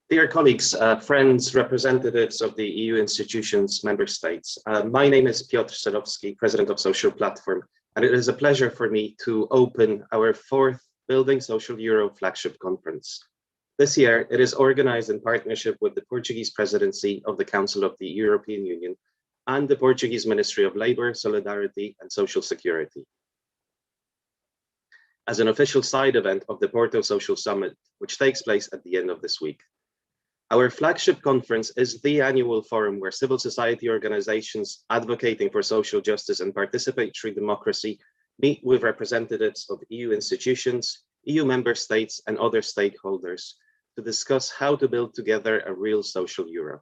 Dear colleagues, friends, representatives of the EU institutions, member states, my name is Piotr Sadowski, President of Social Platform, and it is a pleasure for me to open our fourth Building Social Euro Flagship Conference. This year, it is organized in partnership with the Portuguese Presidency of the Council of the European Union and the Portuguese Ministry of Labour, Solidarity and Social Security, as an official side event of the Porto Social Summit, which takes place at the end of this week. Our flagship conference is the annual forum where civil society organizations advocating for social justice and participatory democracy meet with representatives of EU institutions, EU member states, and other stakeholders to discuss how to build together a real social Europe.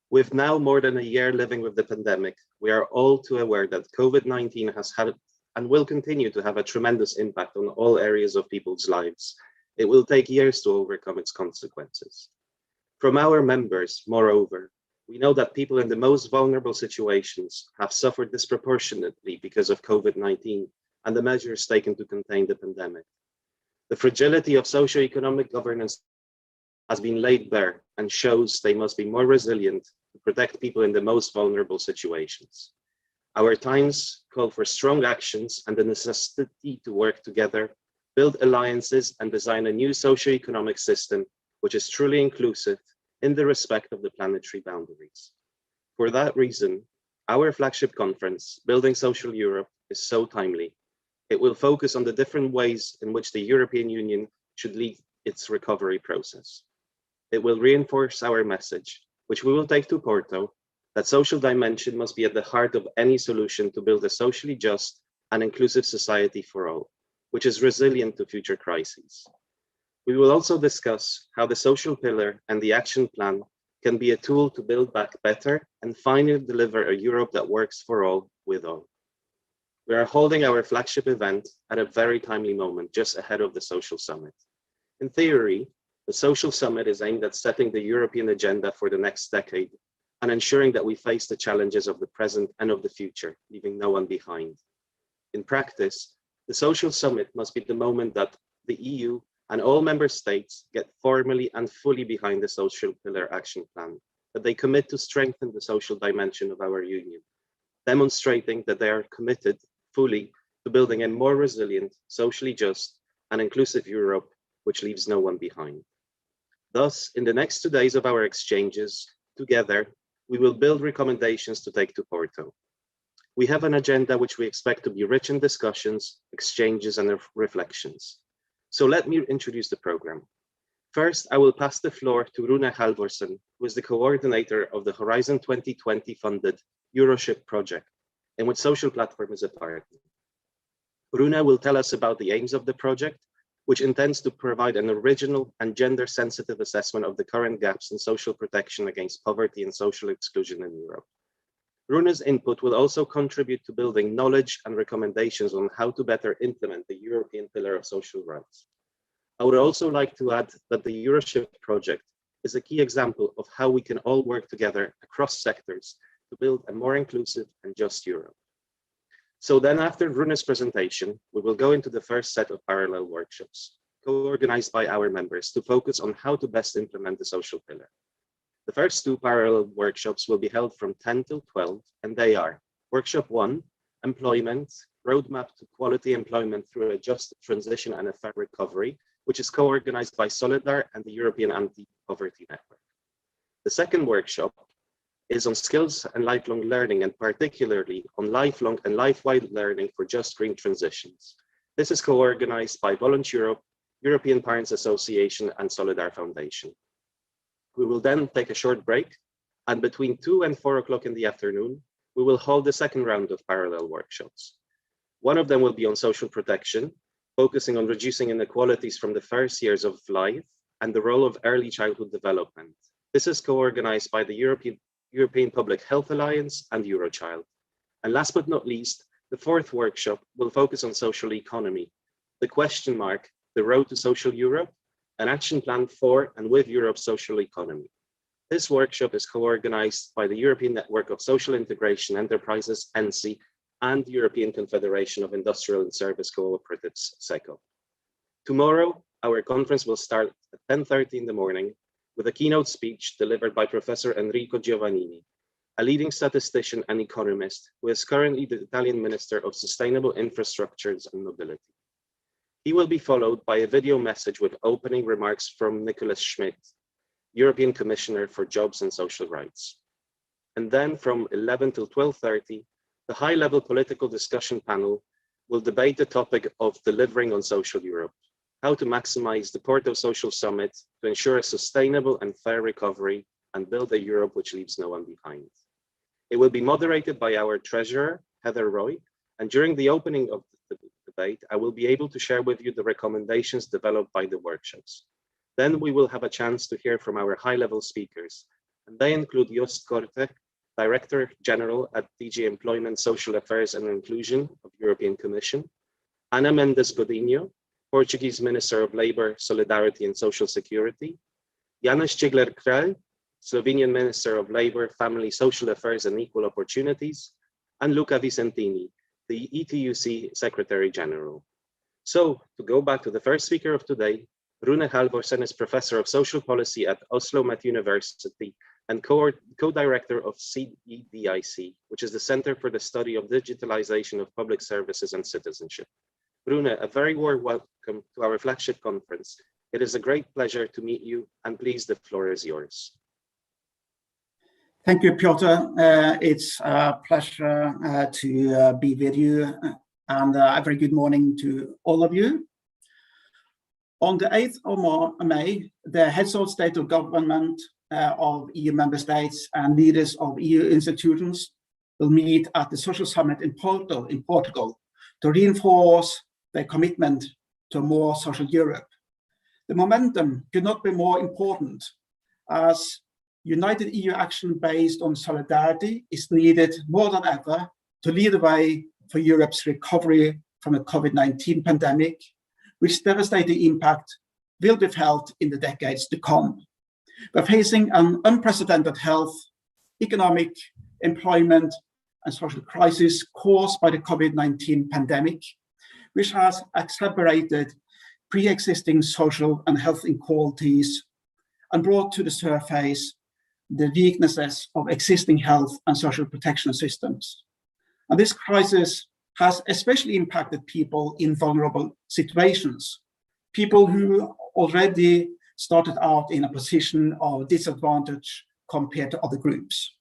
With now more than a year living with the pandemic, we are all too aware that COVID-19 has had and will continue to have a tremendous impact on all areas of people's lives. It will take years to overcome its consequences. From our members, moreover, we know that people in the most vulnerable situations have suffered disproportionately because of COVID-19 and the measures taken to contain the pandemic. The fragility of socioeconomic governance has been laid bare and shows they must be more resilient to protect people in the most vulnerable situations. Our times call for strong actions and the necessity to work together, build alliances, and design a new socio-economic system which is truly inclusive in the respect of the planetary boundaries. For that reason, our flagship conference, Building Social Europe, is so timely. It will focus on the different ways in which the European Union should lead its recovery process. It will reinforce our message, which we will take to Porto, that social dimension must be at the heart of any solution to build a socially just and inclusive society for all, which is resilient to future crises. We will also discuss how the social pillar and the action plan can be a tool to build back better and finally deliver a Europe that works for all, with all. We are holding our flagship event at a very timely moment, just ahead of the Social Summit. In theory, the Social Summit is aimed at setting the European agenda for the next decade and ensuring that we face the challenges of the present and of the future, leaving no one behind. In practice, the Social Summit must be the moment that the EU and all member states get formally and fully behind the social pillar action plan, that they commit to strengthen the social dimension of our union, demonstrating that they are committed fully to building a more resilient, socially just, and inclusive Europe, which leaves no one behind. Thus, in the next 2 days of our exchanges, together, we will build recommendations to take to Porto. We have an agenda which we expect to be rich in discussions, exchanges, and reflections. So let me introduce the program. First, I will pass the floor to Rune Halvorsen, who is the coordinator of the Horizon 2020 funded Euroship project, in which Social Platform is a partner. Rune will tell us about the aims of the project, which intends to provide an original and gender-sensitive assessment of the current gaps in social protection against poverty and social exclusion in Europe. Rune's input will also contribute to building knowledge and recommendations on how to better implement the European Pillar of Social Rights. I would also like to add that the Euroship project is a key example of how we can all work together across sectors to build a more inclusive and just Europe. So then after Rune's presentation, we will go into the first set of parallel workshops, co-organized by our members to focus on how to best implement the social pillar. The first 2 parallel workshops will be held from 10 till 12, and they are Workshop 1, Employment, Roadmap to Quality Employment through a Just Transition and a Fair Recovery, which is co-organized by Solidar and the European Anti-Poverty Network. The second workshop is on skills and lifelong learning, and particularly on lifelong and life-wide learning for just green transitions. This is co-organized by Volunteer Europe, European Parents Association, and Solidar Foundation. We will then take a short break, and between 2 and 4 o'clock in the afternoon, we will hold the second round of parallel workshops. One of them will be on social protection, focusing on reducing inequalities from the first years of life and the role of early childhood development. This is co-organized by the European Public Health Alliance and Eurochild. And last but not least, the fourth workshop will focus on social economy, the question mark, the road to social Europe, an action plan for and with Europe's social economy. This workshop is co-organized by the European Network of Social Integration Enterprises, ENSI, and the European Confederation of Industrial and Service Cooperatives, SECO. Tomorrow, our conference will start at 10:30 in the morning with a keynote speech delivered by Professor Enrico Giovannini, a leading statistician and economist who is currently the Italian Minister of Sustainable Infrastructures and Mobility. He will be followed by a video message with opening remarks from Nicholas Schmidt, European Commissioner for Jobs and Social Rights. And then from 11 till 12:30, the high-level political discussion panel will debate the topic of delivering on social Europe, how to maximize the Porto Social Summit to ensure a sustainable and fair recovery and build a Europe which leaves no one behind. It will be moderated by our treasurer, Heather Roy, and during the opening of the debate, I will be able to share with you the recommendations developed by the workshops. Then we will have a chance to hear from our high-level speakers, and they include Jost Korte, Director General at DG Employment, Social Affairs and Inclusion of European Commission, Ana Mendes Godinho, Portuguese Minister of Labour, Solidarity and Social Security, Janez Cigler-Kralj, Slovenian Minister of Labour, Family, Social Affairs and Equal Opportunities, and Luca Vicentini, the ETUC Secretary General. So, to go back to the first speaker of today, Rune Halvorsen is Professor of Social Policy at Oslo Met University and co-director of CEDIC, which is the Center for the Study of Digitalization of Public Services and Citizenship. Rune, a very warm welcome to our flagship conference. It is a great pleasure to meet you, and please, the floor is yours. Thank you, Piotr. It's a pleasure to be with you, and a very good morning to all of you. On the 8th of May, the heads of state of government of EU member states and leaders of EU institutions will meet at the Social Summit in Porto, in Portugal, to reinforce their commitment to a more social Europe. The momentum could not be more important, as united EU action based on solidarity is needed more than ever to lead the way for Europe's recovery from the COVID-19 pandemic, which devastating impact will be felt in the decades to come. We're facing an unprecedented health, economic, employment, and social crisis caused by the COVID-19 pandemic, which has exacerbated pre-existing social and health inequalities and brought to the surface the weaknesses of existing health and social protection systems. And this crisis has especially impacted people in vulnerable situations, people who already started out in a position of disadvantage compared to other groups.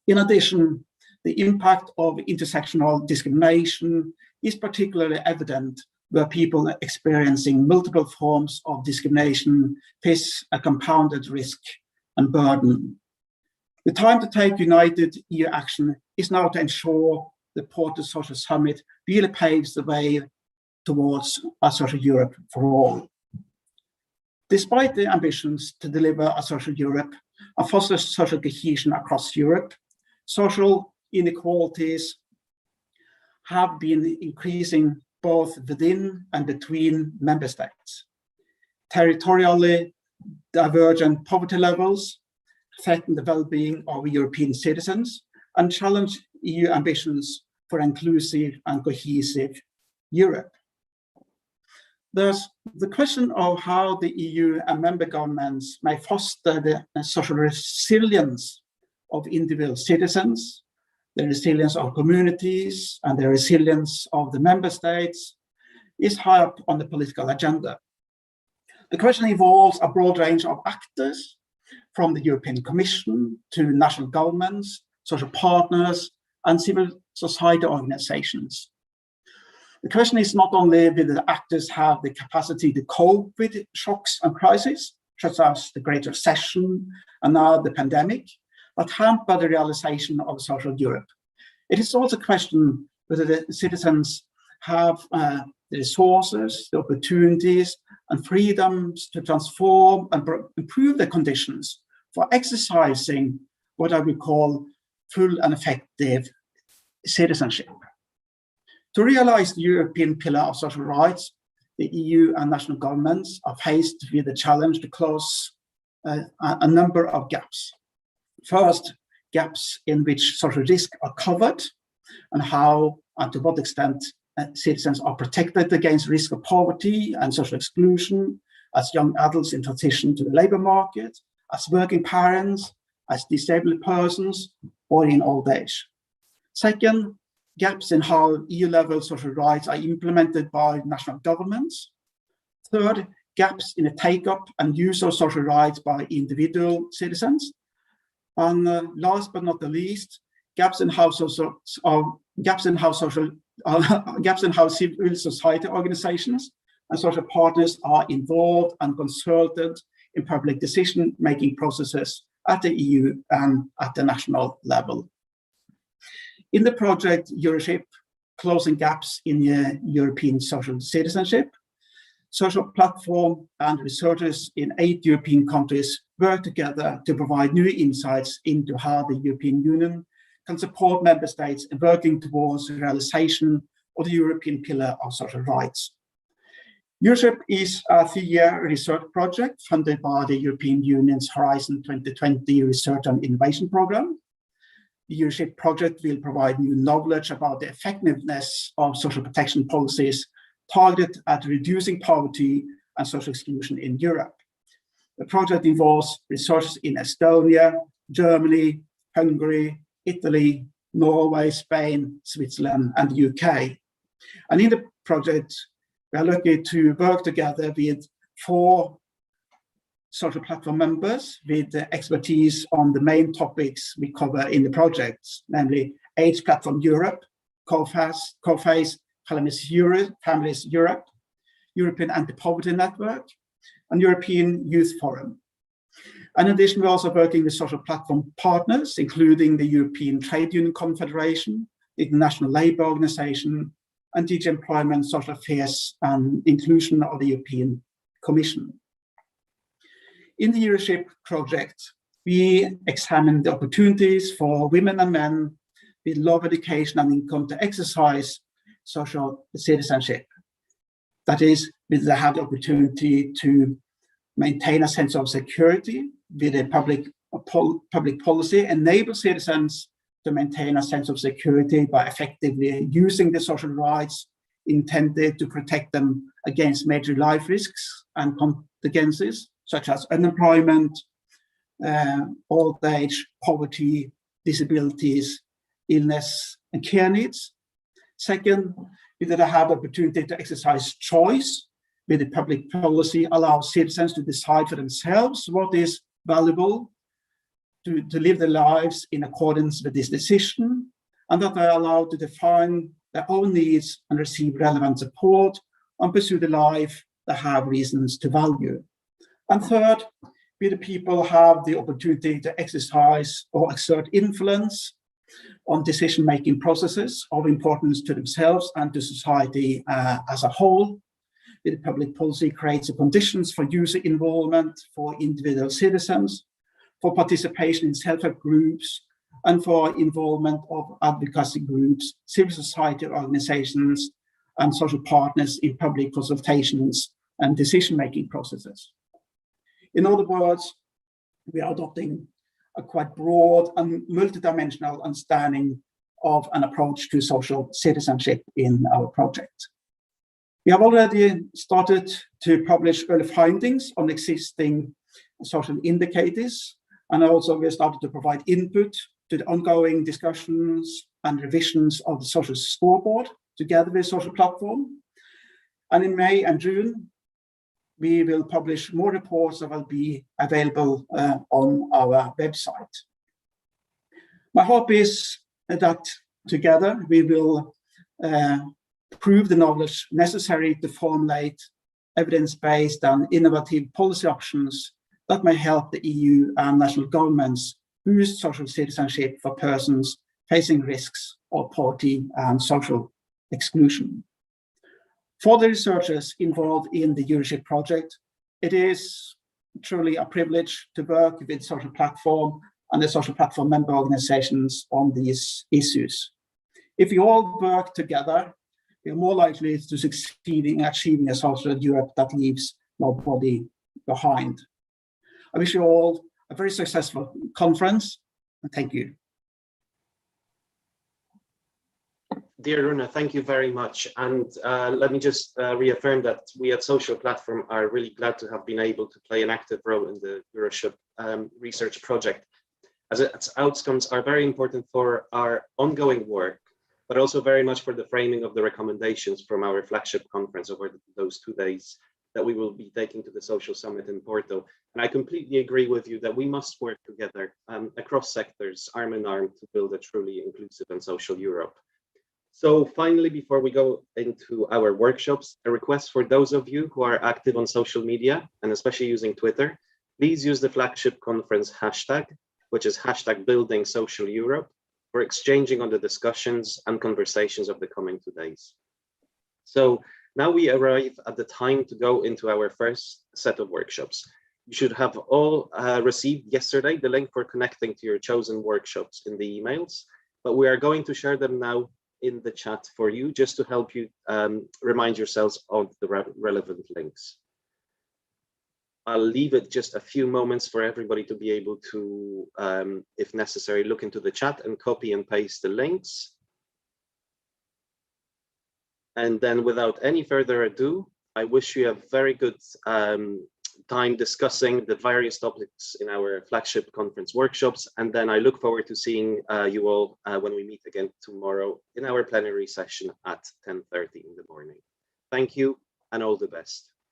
In addition, the impact of intersectional discrimination is particularly evident where people experiencing multiple forms of discrimination face a compounded risk and burden. The time to take united EU action is now to ensure the Porto Social Summit really paves the way towards a social Europe for all. Despite the ambitions to deliver a social Europe and foster social cohesion across Europe, social inequalities have been increasing both within and between member states. Territorially divergent poverty levels threaten the well-being of European citizens and challenge EU ambitions for inclusive and cohesive Europe. Thus, the question of how the EU and member governments may foster the social resilience of individual citizens, the resilience of communities, and the resilience of the member states is high up on the political agenda. The question involves a broad range of actors, from the European Commission to national governments, social partners, and civil society organizations. The question is not only whether the actors have the capacity to cope with shocks and crises, such as the Great Recession and now the pandemic, but hamper the realization of social Europe, It is also a question whether the citizens have the resources, the opportunities, and freedoms to transform and improve their conditions for exercising what I would call full and effective citizenship. To realize the European pillar of social rights, the EU and national governments are faced with the challenge to close a number of gaps. First, gaps in which social risks are covered and how and to what extent citizens are protected against risk of poverty and social exclusion as young adults in transition to the labour market, as working parents, as disabled persons, or in old age. Second, gaps in how EU-level social rights are implemented by national governments. Third, gaps in the take-up and use of social rights by individual citizens. And last but not the least, gaps in how civil society organizations and social partners are involved and consulted in public decision-making processes at the EU and at the national level. In the project Euroship, Closing Gaps in European Social Citizenship, social platform and researchers in 8 European countries work together to provide new insights into how the European Union can support member states in working towards the realization of the European pillar of social rights. Euroship is a 3-year research project funded by the European Union's Horizon 2020 Research and Innovation Programme. The Euroship project will provide new knowledge about the effectiveness of social protection policies targeted at reducing poverty and social exclusion in Europe. The project involves researchers in Estonia, Germany, Hungary, Italy, Norway, Spain, Switzerland, and the UK. And in the project, we are lucky to work together with 4 social platform members with expertise on the main topics we cover in the project, namely AIDS Platform Europe, COFACE, Families Europe, European Anti-Poverty Network, and European Youth Forum. And in addition, we're also working with social platform partners, including the European Trade Union Confederation, the International Labour Organization, and DG Employment, Social Affairs, and Inclusion of the European Commission. In the Euroship project, we examine the opportunities for women and men with low education and income to exercise social citizenship. That is, they have the opportunity to maintain a sense of security with a public policy, enable citizens to maintain a sense of security by effectively using the social rights intended to protect them against major life risks and contingencies, such as unemployment, old age, poverty, disabilities, illness, and care needs. Second, they have the opportunity to exercise choice, with the public policy allows citizens to decide for themselves what is valuable to live their lives in accordance with this decision, and that they are allowed to define their own needs and receive relevant support and pursue the life they have reasons to value. And third, we the people have the opportunity to exercise or exert influence on decision-making processes of importance to themselves and to society as a whole. The public policy creates the conditions for user involvement, for individual citizens, for participation in self-help groups, and for involvement of advocacy groups, civil society organizations, and social partners in public consultations and decision-making processes. In other words, we are adopting a quite broad and multidimensional understanding of an approach to social citizenship in our project. We have already started to publish early findings on existing social indicators, and also we have started to provide input to the ongoing discussions and revisions of the social scoreboard together with social platform. And in May and June, we will publish more reports that will be available on our website. My hope is that together we will prove the knowledge necessary to formulate evidence-based and innovative policy options that may help the EU and national governments boost social citizenship for persons facing risks of poverty and social exclusion. For the researchers involved in the Euroship project, it is truly a privilege to work with social platform and the social platform member organizations on these issues. If we all work together, we're more likely to succeed in achieving a social Europe that leaves nobody behind. I wish you all a very successful conference, and thank you. Dear Runa, thank you very much. And let me just reaffirm that we at Social Platform are really glad to have been able to play an active role in the Euroship research project, as its outcomes are very important for our ongoing work, but also very much for the framing of the recommendations from our flagship conference over those 2 days that we will be taking to the Social Summit in Porto. And I completely agree with you that we must work together across sectors, arm in arm, to build a truly inclusive and social Europe. So finally, before we go into our workshops, a request for those of you who are active on social media, and especially using Twitter, please use the flagship conference hashtag, which is #BuildingSocialEurope, for exchanging on the discussions and conversations of the coming 2 days. So now we arrive at the time to go into our first set of workshops. You should have all received yesterday the link for connecting to your chosen workshops in the emails, but we are going to share them now in the chat for you, just to help you remind yourselves of the relevant links. I'll leave it just a few moments for everybody to be able to, if necessary, look into the chat and copy and paste the links. And then without any further ado, I wish you a very good time discussing the various topics in our flagship conference workshops. And then I look forward to seeing you all when we meet again tomorrow in our plenary session at 10:30 in the morning. Thank you and all the best.